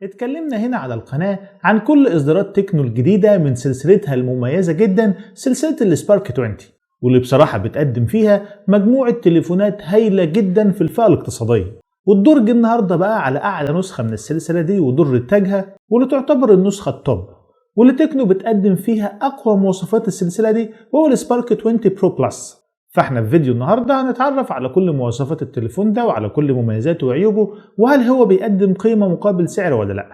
اتكلمنا هنا على القناة عن كل إصدارات تكنو الجديدة من سلسلتها المميزة جدا سلسلة السبارك 20، واللي بصراحة بتقدم فيها مجموعة تليفونات هايلة جدا في الفئة الاقتصادية. والدرج النهاردة بقى على أعلى نسخة من السلسلة دي ودر التاجها، واللي تعتبر النسخة التوب، واللي تكنو بتقدم فيها أقوى مواصفات السلسلة دي، وهو السبارك 20 برو بلس. فاحنا في فيديو النهاردة هنتعرف على كل مواصفات التليفون ده وعلى كل مميزاته وعيوبه، وهل هو بيقدم قيمة مقابل سعر ولا لا.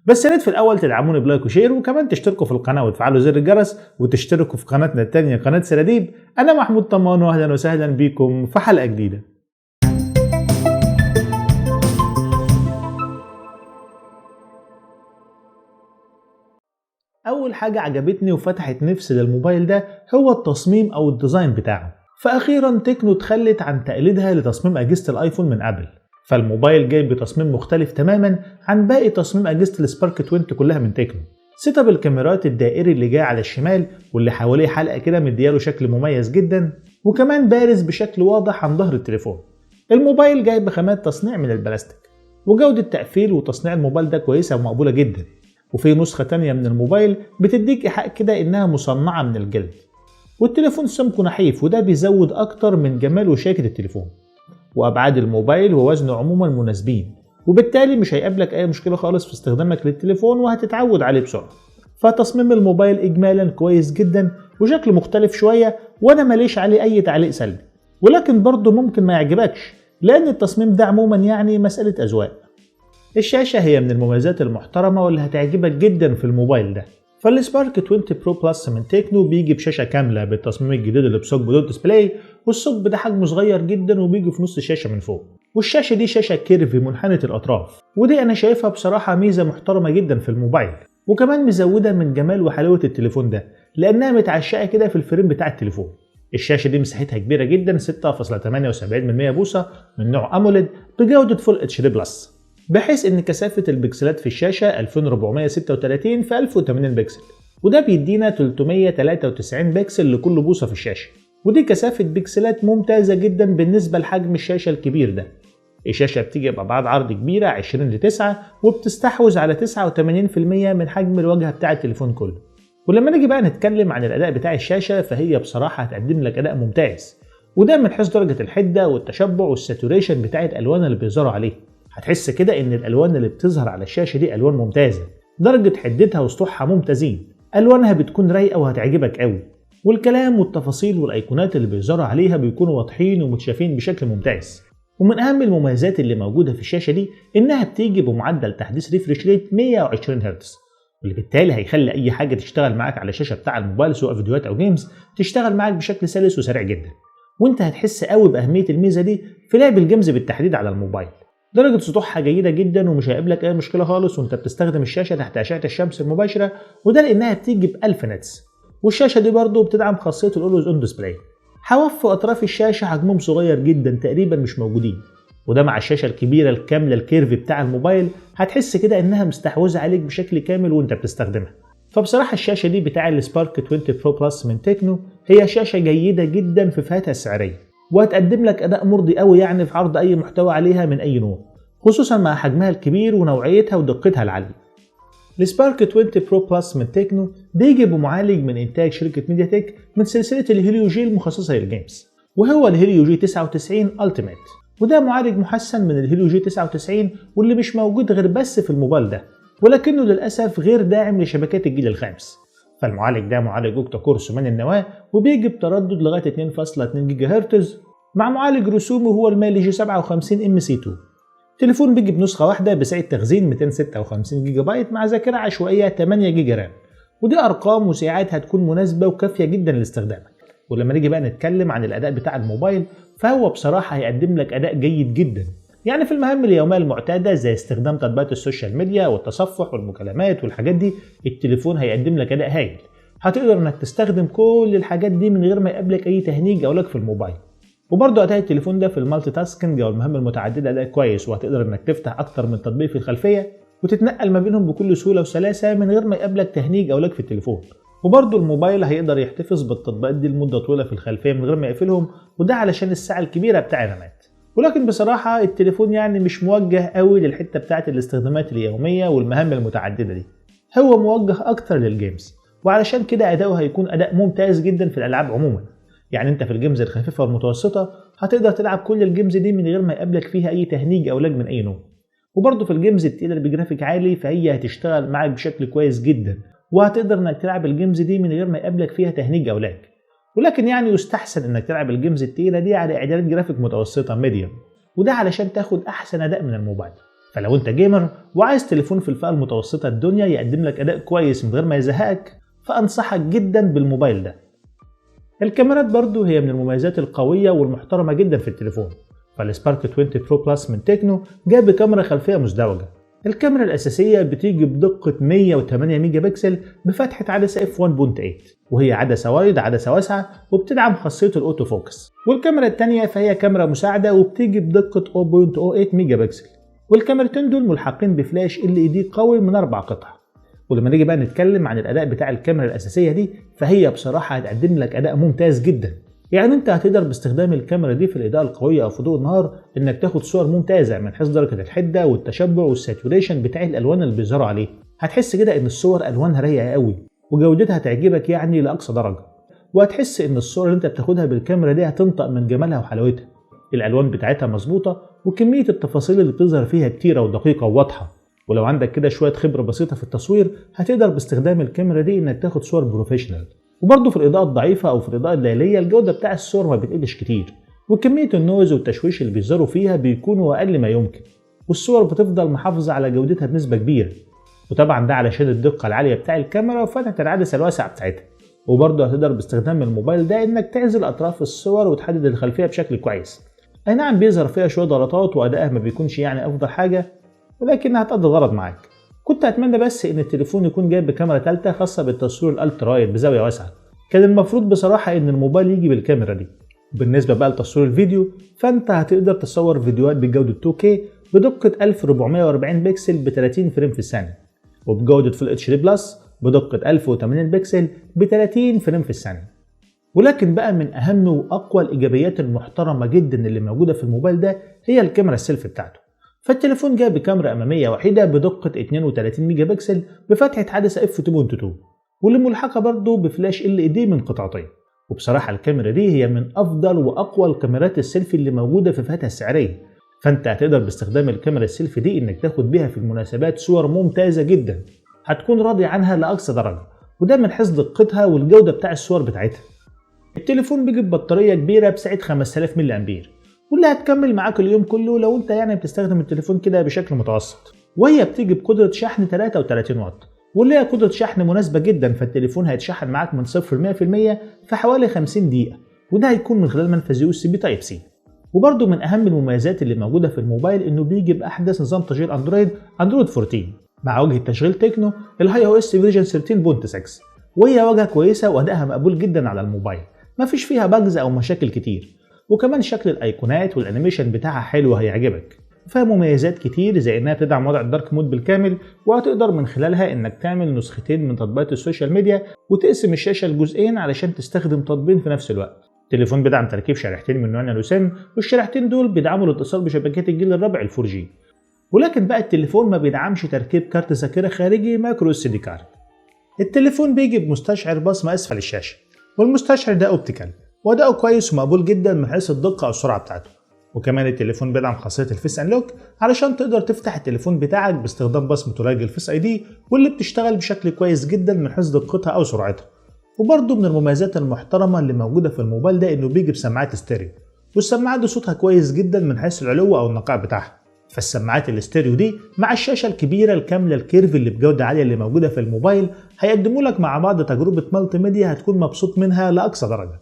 بس يا ريت في الأول تدعموني بلايك وشير، وكمان تشتركوا في القناة وتفعلوا زر الجرس، وتشتركوا في قناتنا التانية قناة سراديب. أنا محمود طمان، وأهلا وسهلا بيكم في حلقة جديدة. أول حاجة عجبتني وفتحت نفسي للموبايل ده هو التصميم أو الديزاين بتاعه. فأخيرا تكنو تخلت عن تقليدها لتصميم أجهزة الآيفون من أبل، فالموبايل جاي بتصميم مختلف تماما عن باقي تصميم أجهزة السبارك 20 كلها من تكنو. سيت اب الكاميرات الدائري اللي جاي على الشمال واللي حواليه حلقة كده مدياله شكل مميز جدا، وكمان بارز بشكل واضح عن ظهر التليفون. الموبايل جاي بخامات تصنيع من البلاستيك، وجودة تقفيل وتصنيع الموبايل ده كويسة ومقبولة جدا. وفي نسخة تانية من الموبايل بتديك إيحاء كده إنها مصنعة من الجلد، والتليفون سمكه نحيف، وده بيزود أكتر من جمال وشياكة التليفون. وأبعاد الموبايل ووزنه عموما مناسبين، وبالتالي مش هيقابلك أي مشكلة خالص في استخدامك للتليفون، وهتتعود عليه بسرعة. فتصميم الموبايل إجمالا كويس جدا وشكله مختلف شوية، وأنا ماليش عليه أي تعليق سلبي، ولكن برضه ممكن ما يعجبكش، لأن التصميم ده عموما يعني مسألة أذواق. الشاشة هي من المميزات المحترمة واللي هتعجبك جدا في الموبايل ده. فالسبارك 20 برو بلس من تكنو بيجي بشاشة كاملة بالتصميم الجديد اللي بثقب دول ديسبلاي، والثقب ده حجمه صغير جدا وبيجي في نص الشاشة من فوق. والشاشة دي شاشة كيرفي منحنية الأطراف، ودي أنا شايفها بصراحة ميزة محترمة جدا في الموبايل، وكمان مزودة من جمال وحلاوة التليفون ده، لأنها متعشقة كده في الفريم بتاع التليفون. الشاشة دي مساحتها كبيرة جدا 6.78 بوصة من نوع أموليد بجودة فول اتش دي بلس، بحيث ان كثافة البكسلات في الشاشة 2436 في 1080 بكسل، وده بيدينا 393 بكسل لكل بوصة في الشاشة، ودي كثافة بكسلات ممتازة جدا بالنسبة لحجم الشاشة الكبير ده. الشاشة بتيجي بأبعاد عرض كبيرة 20:9، وبتستحوذ على 89% من حجم الواجهة بتاع التليفون كله. ولما نيجي بقى نتكلم عن الأداء بتاع الشاشة، فهي بصراحة هتقدم لك أداء ممتاز، وده من حيث درجة الحدة والتشبع والساتوريشن بتاعة الألوان اللي بيظهروا عليه. هتحس كده ان الالوان اللي بتظهر على الشاشه دي الوان ممتازه، درجه حدتها وسطوعها ممتازين، الوانها بتكون رايقه وهتعجبك قوي، والكلام والتفاصيل والايقونات اللي بيظهروا عليها بيكونوا واضحين ومتشافين بشكل ممتاز. ومن اهم المميزات اللي موجوده في الشاشه دي انها بتيجي بمعدل تحديث ريفريش ريت 120 هرتز، واللي بالتالي هيخلي اي حاجه تشتغل معاك على الشاشه بتاع الموبايل سواء فيديوهات او جيمز تشتغل معاك بشكل سلس وسريع جدا. وانت هتحس قوي باهميه الميزه دي في لعب الجيمز بالتحديد على الموبايل. درجة سطوعها جيدة جدا ومش هيقابلك أي مشكلة خالص وأنت بتستخدم الشاشة تحت أشعة الشمس المباشرة، وده لأنها بتيجي ب1000 نتس. والشاشة دي برضه بتدعم خاصية الأولويز أون ديسبلاي. حواف أطراف الشاشة حجمهم صغير جدا تقريبا مش موجودين، وده مع الشاشة الكبيرة الكاملة الكيرفي بتاع الموبايل هتحس كده إنها مستحوذة عليك بشكل كامل وأنت بتستخدمها. فبصراحة الشاشة دي بتاع السبارك 20 برو بلس من تكنو هي شاشة جيدة جدا في فئتها السعرية، وهتقدم لك أداء مرضي قوي يعني في عرض أي محتوى عليها من أي نوع، خصوصا مع حجمها الكبير ونوعيتها ودقتها العالية. السبارك 20 برو بلس من تكنو بيجي بمعالج من إنتاج شركة ميديا تك من سلسلة الهيليو جي المخصصة للجيمز، وهو الهيليو جي 99 ألتيميت، وده معالج محسن من الهيليو جي 99 واللي مش موجود غير بس في الموبايل ده، ولكنه للأسف غير داعم لشبكات الجيل الخامس. فالمعالج ده معالج اوكتا كور 8 النواة، وبيجي بتردد لغاية 2.2 جيجا هرتز، مع معالج رسومي هو المالي جي 57 MC2. تليفون بيجي بنسخة واحدة بسعة تخزين 256 جيجا بايت مع ذاكرة عشوائية 8 جيجا رام، ودي أرقام وسعات هتكون مناسبة وكافية جدا لاستخدامك. ولما نيجي بقى نتكلم عن الأداء بتاع الموبايل، فهو بصراحة هيقدم لك أداء جيد جدا، يعني في المهام اليومية المعتادة زي استخدام تطبيقات السوشيال ميديا والتصفح والمكالمات والحاجات دي، التليفون هيقدم لك أداء هايل. هتقدر انك تستخدم كل الحاجات دي من غير ما يقابلك أي تهنيج أو لاج في الموبايل. وبرضه أداء التليفون ده في المالتي تاسكينج أو المهام المتعددة أداء كويس، وهتقدر إنك تفتح أكتر من تطبيق في الخلفية وتتنقل ما بينهم بكل سهولة وسلاسة من غير ما يقابلك تهنيج أو لاج في التليفون. وبرضه الموبايل هيقدر يحتفظ بالتطبيقات دي لمدة طويلة في الخلفية من غير ما يقفلهم، وده علشان السعة الكبيرة بتاع الرامات. ولكن بصراحة التليفون يعني مش موجه قوي للحتة بتاعة الاستخدامات اليومية والمهام المتعددة دي، هو موجه أكتر للجيمز، وعلشان كده أداؤه هيكون أداء ممتاز جدا في الألعاب عموما. يعني أنت في الجيمز الخفيفة والمتوسطة هتقدر تلعب كل الجيمز دي من غير ما يقابلك فيها أي تهنيج أو لاج من أي نوع. وبرضه في الجيمز التقيلة اللي بجرافيك عالي فهي هتشتغل معاك بشكل كويس جدا، وهتقدر انك تلعب الجيمز دي من غير ما يقابلك فيها تهنيج او لاج. ولكن يعني يستحسن انك تلعب الجيمز التقيلة دي على اعدادات جرافيك متوسطة ميديوم، وده علشان تاخد احسن اداء من الموبايل. فلو انت جيمر وعايز تليفون في الفئة المتوسطة الدنيا يقدم لك اداء كويس من غير ما يزهقك، فانصحك جدا بالموبايل ده. الكاميرات برضو هي من المميزات القوية والمحترمة جدا في التليفون. فالسبارك 20 برو بلس من تكنو جاب بكاميرا خلفية مزدوجة. الكاميرا الأساسية بتيجي بدقة 108 ميجا بكسل بفتحة عدسة f1.8، وهي عدسة وايد عدسة واسعة وبتدعم خاصية الأوتو فوكس. والكاميرا التانية فهي كاميرا مساعدة وبتيجي بدقة 0.08 ميجا بكسل، والكاميرتين دول ملحقين بفلاش LED قوي من 4 قطع. ولما نيجي بقى نتكلم عن الأداء بتاع الكاميرا الأساسية دي فهي بصراحة هتقدم لك أداء ممتاز جدا. يعني انت هتقدر باستخدام الكاميرا دي في الإضاءة القوية أو في ضوء النهار انك تاخد صور ممتازة من حيث درجة الحدة والتشبع والساتوريشن بتاع الألوان اللي بيظهروا عليه. هتحس كده ان الصور ألوانها رايقة قوي وجودتها تعجبك يعني لأقصى درجة، وهتحس ان الصور اللي انت بتاخدها بالكاميرا دي هتنطق من جمالها وحلاوتها. الألوان بتاعتها مظبوطة وكمية التفاصيل اللي بتظهر فيها كتيرة ودقيقة وواضحة. ولو عندك كده شوية خبرة بسيطة في التصوير هتقدر باستخدام الكاميرا دي انك تاخد صور بروفيشنال. وبرضه في الإضاءة الضعيفة أو في الإضاءة الليلية الجودة بتاع الصور ما بتقلش كتير، وكمية النويز والتشويش اللي بيظهروا فيها بيكونوا أقل ما يمكن، والصور بتفضل محافظة على جودتها بنسبة كبيرة. وطبعا ده علشان الدقة العالية بتاع الكاميرا وفتحة العدسة الواسعة بتاعتها. وبرضه هتقدر باستخدام الموبايل ده إنك تعزل أطراف الصور وتحدد الخلفية بشكل كويس. أي نعم بيظهر فيها شوية غلطات وأدائها ما بيكونش يعني أفضل حاجة، ولكنها هتقضي الغرض معاك. كنت أتمنى بس إن التليفون يكون جايب بكاميرا ثالثة خاصة بالتصوير الألترا وايد بزاوية واسعة. كان المفروض بصراحة إن الموبايل يجي بالكاميرا دي. بالنسبة بقى لتصوير الفيديو فأنت هتقدر تصور فيديوهات بجودة 2K بدقة 1440 بكسل ب 30 فريم في الثانية، وبجودة Full HD بلس بدقة 1080 بكسل ب 30 فريم في الثانية. ولكن بقى من أهم وأقوى الإيجابيات المحترمة جدا اللي موجودة في الموبايل ده هي الكاميرا السيلفي بتاعته. فالتليفون جاء بكاميرا أمامية وحيدة بدقة 32 ميجا بكسل بفتحة عدسة f2.2، واللي ملحقة برضه بفلاش LED من قطعتين. وبصراحة الكاميرا دي هي من أفضل وأقوى الكاميرات السيلفي اللي موجودة في فئتها السعرية. فأنت هتقدر باستخدام الكاميرا السيلفي دي إنك تاخد بيها في المناسبات صور ممتازة جدا هتكون راضي عنها لأقصى درجة، وده من حيث دقتها والجودة بتاع الصور بتاعتها. التليفون بيجي ببطارية كبيرة بسعة 5000 ملي أمبير، واللي هتكمل معاك اليوم كله لو انت يعني بتستخدم التليفون كده بشكل متوسط. وهي بتيجي بقدرة شحن 33 واط، واللي هي قدرة شحن مناسبة جدا، فالتليفون هيتشحن معاك من 0 ل 100% في حوالي 50 دقيقة، وده هيكون من خلال منفذ USB Type C. وبرضه من أهم المميزات اللي موجودة في الموبايل إنه بيجي بأحدث نظام تشغيل أندرويد 14 مع وجهة تشغيل تكنو الهاي او اس فيرجن 13.6، وهي واجهة كويسة وأدائها مقبول جدا على الموبايل، مفيش فيها باجز أو مشاكل كتير. وكمان شكل الايقونات والانيميشن بتاعها حلو هيعجبك، وفيها مميزات كتير زي انها بتدعم وضع الدارك مود بالكامل، وهتقدر من خلالها انك تعمل نسختين من تطبيقات السوشيال ميديا وتقسم الشاشه لجزئين علشان تستخدم تطبيقين في نفس الوقت. التليفون بيدعم تركيب شريحتين من نوع نانو سيم، والشريحتين دول بيدعموا الاتصال بشبكات الجيل الرابع ال4G. ولكن بقى التليفون ما بيدعمش تركيب كارت ذاكره خارجي مايكرو SD كارد. التليفون بيجي بمستشعر بصمه اسفل الشاشه، والمستشعر ده اوبتيكال وأداؤه كويس ومقبول جدا من حيث الدقة أو السرعة بتاعته. وكمان التليفون بيدعم خاصية الفيس انلوك علشان تقدر تفتح التليفون بتاعك باستخدام بصمة تلاقي الفيس ID، واللي بتشتغل بشكل كويس جدا من حيث دقتها أو سرعتها. وبرضه من المميزات المحترمة اللي موجودة في الموبايل ده إنه بيجي بسماعات ستيريو، والسماعات دي صوتها كويس جدا من حيث العلو أو النقاء بتاعها. فالسماعات الاستيريو دي مع الشاشة الكبيرة الكاملة الكيرف اللي بجودة عالية اللي موجودة في الموبايل هيقدموا لك مع بعض تجربة مالتي ميديا هتكون مبسوط منها لأقصى درجة.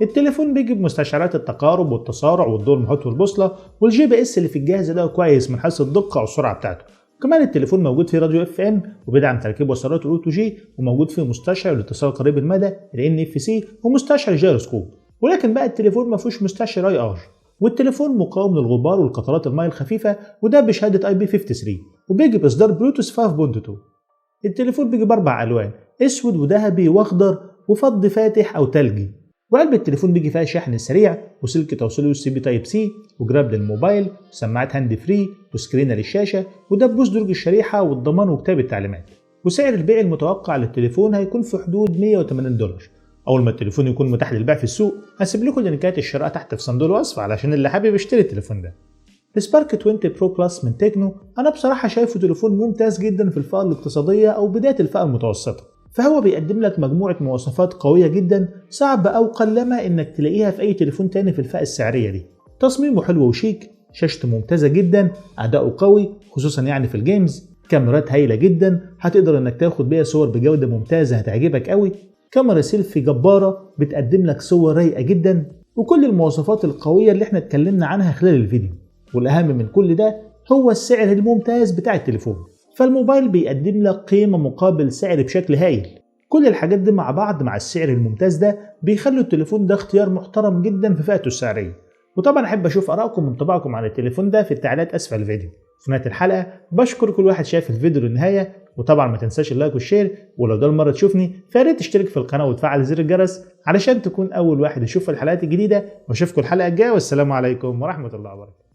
التليفون بيجي بمستشعرات التقارب والتسارع والضوء المحيط والبوصلة والGPS اللي في الجهاز ده كويس من حيث الدقة والسرعة بتاعته. كمان التليفون موجود فيه راديو FM وبيدعم تركيب وصلات ال2G، وموجود فيه مستشعر الاتصال قريب المدى ال NFC ومستشعر جيروسكوب. ولكن بقى التليفون ما فيهوش مستشعر IR، والتليفون مقاوم للغبار والقطرات الماء الخفيفة وده بشهادة IP53، وبيجي بإصدار بلوتوث 5.2. التليفون بيجي ب4 ألوان، اسود وذهبي واخضر وفضي فاتح او تلجي. وعلبة التليفون بيجي فيها شحن سريع وسلك توصيل USB تايب سي وجراب للموبايل وسماعات هاند فري وسكرينة للشاشة ودبوس درج الشريحة والضمان وكتاب التعليمات. وسعر البيع المتوقع للتليفون هيكون في حدود $180. اول ما التليفون يكون متاح للبيع في السوق هسيب لكم لينكات الشراء تحت في صندوق الوصف علشان اللي حابب يشتري التليفون ده. السبارك 20 برو بلس من تكنو انا بصراحه شايفه تليفون ممتاز جدا في الفئه الاقتصاديه او بدايه الفئه المتوسطه، فهو بيقدم لك مجموعه مواصفات قويه جدا صعب او قلما انك تلاقيها في اي تليفون تاني في الفئه السعريه دي. تصميمه حلو وشيك، شاشته ممتازه جدا، اداؤه قوي خصوصا يعني في الجيمز، كاميرات هايله جدا هتقدر انك تاخد بيها صور بجوده ممتازه هتعجبك قوي، كاميرا سيلفي جباره بتقدم لك صور رايقه جدا، وكل المواصفات القويه اللي احنا اتكلمنا عنها خلال الفيديو. والاهم من كل ده هو السعر الممتاز بتاع التليفون، فالموبايل بيقدم لك قيمه مقابل سعر بشكل هايل. كل الحاجات دي مع بعض مع السعر الممتاز ده بيخلوا التليفون ده اختيار محترم جدا في فئته السعريه. وطبعا احب اشوف ارائكم وانطباعكم عن التليفون ده في التعليقات اسفل الفيديو. في نهايه الحلقه بشكر كل واحد شاف الفيديو للنهايه، وطبعا ما تنساش اللايك والشير، ولو ده المره تشوفني فياريت تشترك في القناه وتفعل زر الجرس علشان تكون اول واحد يشوف الحلقات الجديده. واشوفكم الحلقه الجايه، والسلام عليكم ورحمه الله وبركاته.